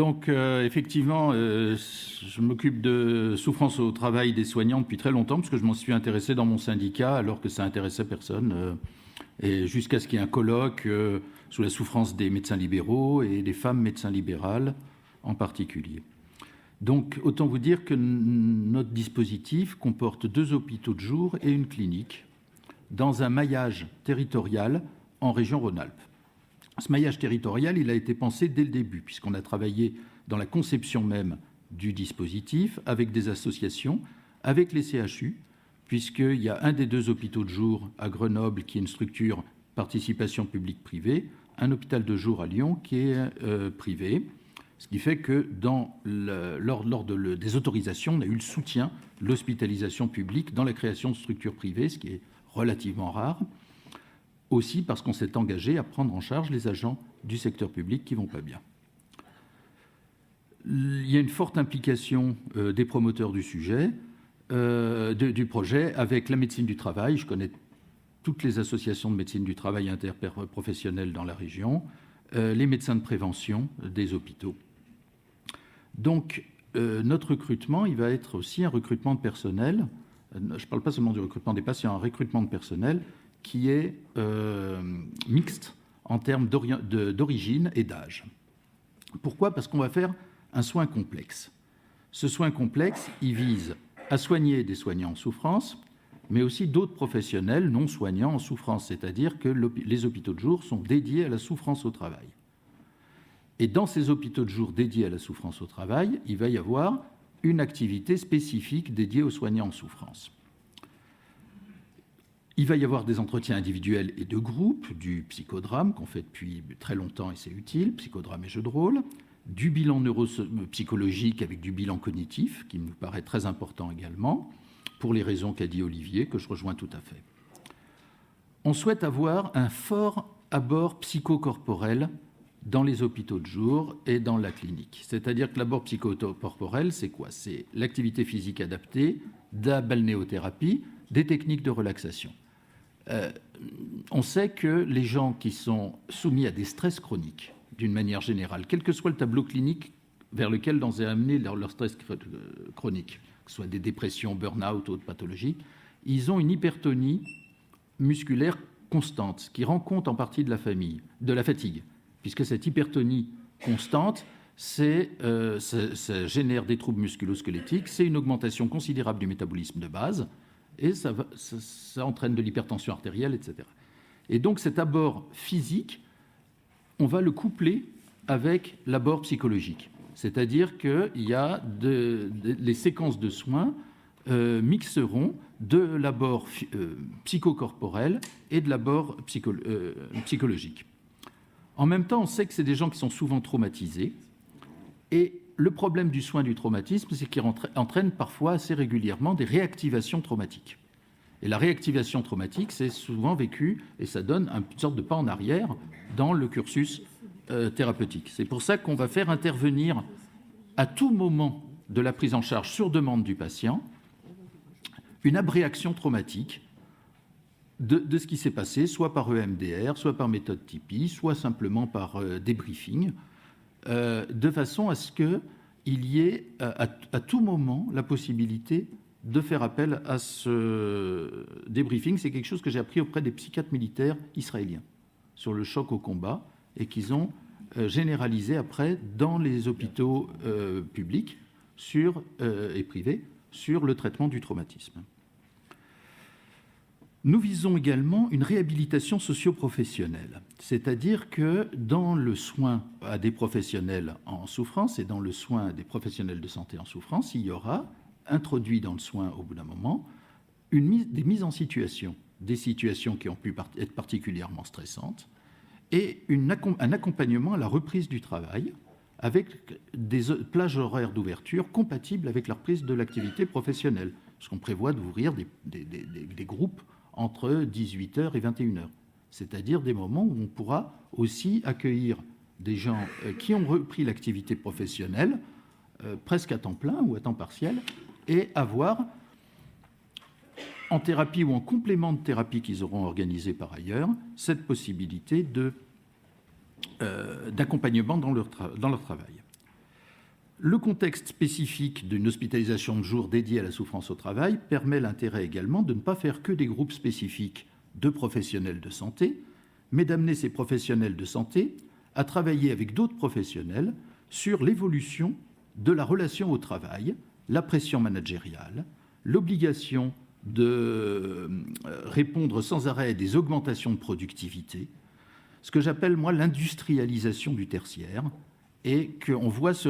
Donc, effectivement, je m'occupe de souffrance au travail des soignants depuis très longtemps, parce que je m'en suis intéressé dans mon syndicat, alors que ça intéressait personne, et jusqu'à ce qu'il y ait un colloque sur la souffrance des médecins libéraux et des femmes médecins libérales en particulier. Donc, autant vous dire que notre dispositif comporte 2 hôpitaux de jour et une clinique, dans un maillage territorial en région Rhône-Alpes. Ce maillage territorial, il a été pensé dès le début, puisqu'on a travaillé dans la conception même du dispositif avec des associations, avec les CHU, puisqu'il y a un des 2 hôpitaux de jour à Grenoble qui est une structure participation publique-privée, un hôpital de jour à Lyon qui est privé, ce qui fait que lors des autorisations, on a eu le soutien de l'hospitalisation publique dans la création de structures privées, ce qui est relativement rare. Aussi parce qu'on s'est engagé à prendre en charge les agents du secteur public qui ne vont pas bien. Il y a une forte implication des promoteurs du sujet, du projet, avec la médecine du travail. Je connais toutes les associations de médecine du travail interprofessionnelles dans la région, les médecins de prévention des hôpitaux. Donc, notre recrutement, il va être aussi un recrutement de personnel. Je ne parle pas seulement du recrutement des patients, un recrutement de personnel qui est mixte en termes d'origine et d'âge. Pourquoi ? Parce qu'on va faire un soin complexe. Ce soin complexe, il vise à soigner des soignants en souffrance, mais aussi d'autres professionnels non soignants en souffrance, c'est-à-dire que les hôpitaux de jour sont dédiés à la souffrance au travail. Et dans ces hôpitaux de jour dédiés à la souffrance au travail, il va y avoir une activité spécifique dédiée aux soignants en souffrance. Il va y avoir des entretiens individuels et de groupe, du psychodrame qu'on fait depuis très longtemps et c'est utile, psychodrame et jeu de rôle, du bilan neuropsychologique avec du bilan cognitif, qui me paraît très important également, pour les raisons qu'a dit Olivier, que je rejoins tout à fait. On souhaite avoir un fort abord psychocorporel dans les hôpitaux de jour et dans la clinique. C'est-à-dire que l'abord psychocorporel, c'est quoi ? C'est l'activité physique adaptée, de la balnéothérapie, des techniques de relaxation. On sait que les gens qui sont soumis à des stress chroniques, d'une manière générale, quel que soit le tableau clinique vers lequel on est amené leur stress chronique, que ce soit des dépressions, burn-out ou autres pathologies, ils ont une hypertonie musculaire constante, ce qui rend compte en partie de la fatigue, puisque cette hypertonie constante, ça génère des troubles musculo-squelettiques, c'est une augmentation considérable du métabolisme de base, et ça entraîne de l'hypertension artérielle, etc. Et donc cet abord physique, on va le coupler avec l'abord psychologique. C'est-à-dire qu'il y a les séquences de soins mixeront de l'abord psychocorporel et de l'abord psychologique. En même temps, on sait que c'est des gens qui sont souvent traumatisés, et le problème du soin du traumatisme, c'est qu'il entraîne parfois assez régulièrement des réactivations traumatiques. Et la réactivation traumatique, c'est souvent vécu, et ça donne une sorte de pas en arrière dans le cursus thérapeutique. C'est pour ça qu'on va faire intervenir à tout moment de la prise en charge sur demande du patient une abréaction traumatique de ce qui s'est passé, soit par EMDR, soit par méthode Tipeee, soit simplement par débriefing, de façon à ce qu'il y ait à tout moment la possibilité de faire appel à ce débriefing. C'est quelque chose que j'ai appris auprès des psychiatres militaires israéliens sur le choc au combat et qu'ils ont généralisé après dans les hôpitaux publics et privés sur le traitement du traumatisme. Nous visons également une réhabilitation socio-professionnelle, c'est-à-dire que dans le soin à des professionnels en souffrance et dans le soin à des professionnels de santé en souffrance, il y aura introduit dans le soin au bout d'un moment des mises en situation, des situations qui ont pu être particulièrement stressantes et un accompagnement à la reprise du travail avec des plages horaires d'ouverture compatibles avec la reprise de l'activité professionnelle, parce qu'on prévoit d'ouvrir des groupes entre 18h et 21h, c'est-à-dire des moments où on pourra aussi accueillir des gens qui ont repris l'activité professionnelle presque à temps plein ou à temps partiel et avoir, en thérapie ou en complément de thérapie qu'ils auront organisé par ailleurs, cette possibilité d'accompagnement dans leur travail. Le contexte spécifique d'une hospitalisation de jour dédiée à la souffrance au travail permet l'intérêt également de ne pas faire que des groupes spécifiques de professionnels de santé, mais d'amener ces professionnels de santé à travailler avec d'autres professionnels sur l'évolution de la relation au travail, la pression managériale, l'obligation de répondre sans arrêt à des augmentations de productivité, ce que j'appelle, moi, l'industrialisation du tertiaire, et qu'on voit se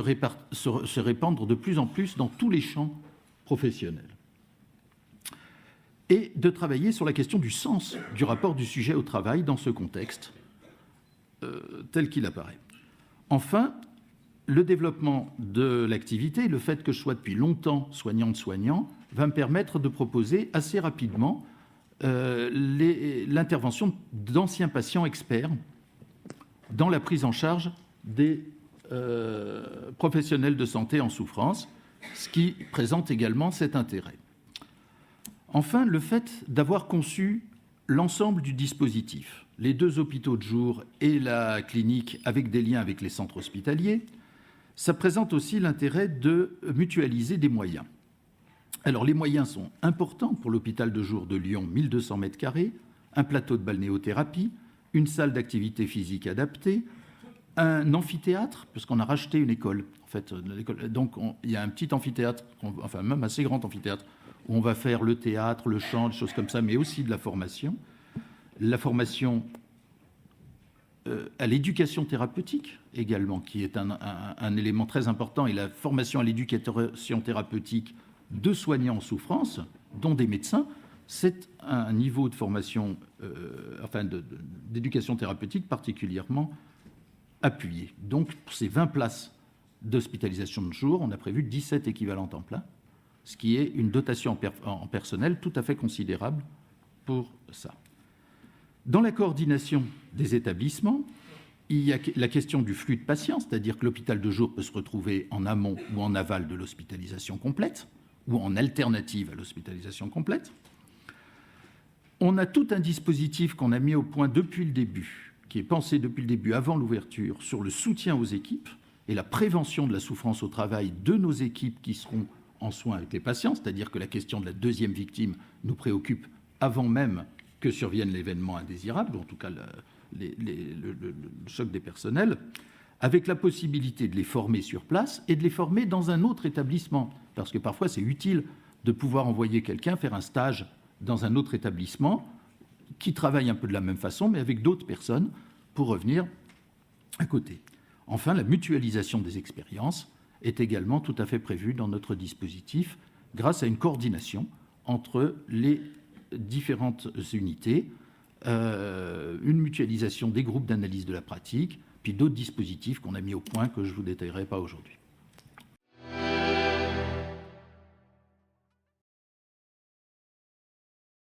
répandre de plus en plus dans tous les champs professionnels. Et de travailler sur la question du sens du rapport du sujet au travail dans ce contexte tel qu'il apparaît. Enfin, le développement de l'activité, le fait que je sois depuis longtemps soignante-soignant, va me permettre de proposer assez rapidement l'intervention d'anciens patients experts dans la prise en charge des professionnels de santé en souffrance, ce qui présente également cet intérêt. Enfin, le fait d'avoir conçu l'ensemble du dispositif, les 2 hôpitaux de jour et la clinique avec des liens avec les centres hospitaliers, ça présente aussi l'intérêt de mutualiser des moyens. Alors, les moyens sont importants pour l'hôpital de jour de Lyon, 1200 m², un plateau de balnéothérapie, une salle d'activité physique adaptée, un amphithéâtre, puisqu'on a racheté une école. En fait, donc, il y a un petit amphithéâtre, enfin même assez grand amphithéâtre, où on va faire le théâtre, le chant, des choses comme ça, mais aussi de la formation. La formation à l'éducation thérapeutique également, qui est un élément très important, et la formation à l'éducation thérapeutique de soignants en souffrance, dont des médecins, c'est un niveau de formation, d'éducation thérapeutique particulièrement appuyé. Donc, pour ces 20 places d'hospitalisation de jour, on a prévu 17 équivalents temps plein, ce qui est une dotation en personnel tout à fait considérable pour ça. Dans la coordination des établissements, il y a la question du flux de patients, c'est-à-dire que l'hôpital de jour peut se retrouver en amont ou en aval de l'hospitalisation complète, ou en alternative à l'hospitalisation complète. On a tout un dispositif qu'on a mis au point depuis le début, qui est pensé depuis le début, avant l'ouverture, sur le soutien aux équipes et la prévention de la souffrance au travail de nos équipes qui seront en soins avec les patients, c'est-à-dire que la question de la deuxième victime nous préoccupe avant même que survienne l'événement indésirable, ou en tout cas le choc des personnels, avec la possibilité de les former sur place et de les former dans un autre établissement, parce que parfois c'est utile de pouvoir envoyer quelqu'un faire un stage dans un autre établissement qui travaille un peu de la même façon, mais avec d'autres personnes pour revenir à côté. Enfin, la mutualisation des expériences est également tout à fait prévue dans notre dispositif grâce à une coordination entre les différentes unités, une mutualisation des groupes d'analyse de la pratique, puis d'autres dispositifs qu'on a mis au point que je ne vous détaillerai pas aujourd'hui.